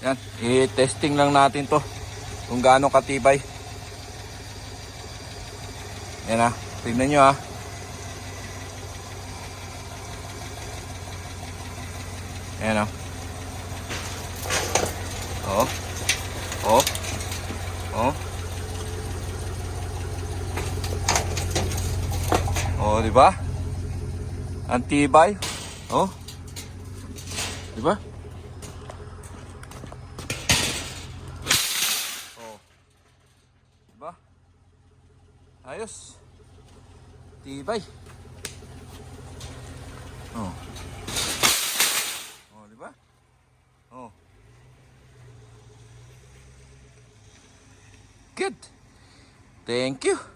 Yan, i-testing lang natin to kung gaano katibay. Yan ah, tignan nyo ah. Yan ah. Oh. Oh. Oh. Oh, di ba? Ang tibay. Oh. Di ba? Oh. Di ba? Ayos. Tibay. Oh. Oh, di ba? Oh. Good. Thank you.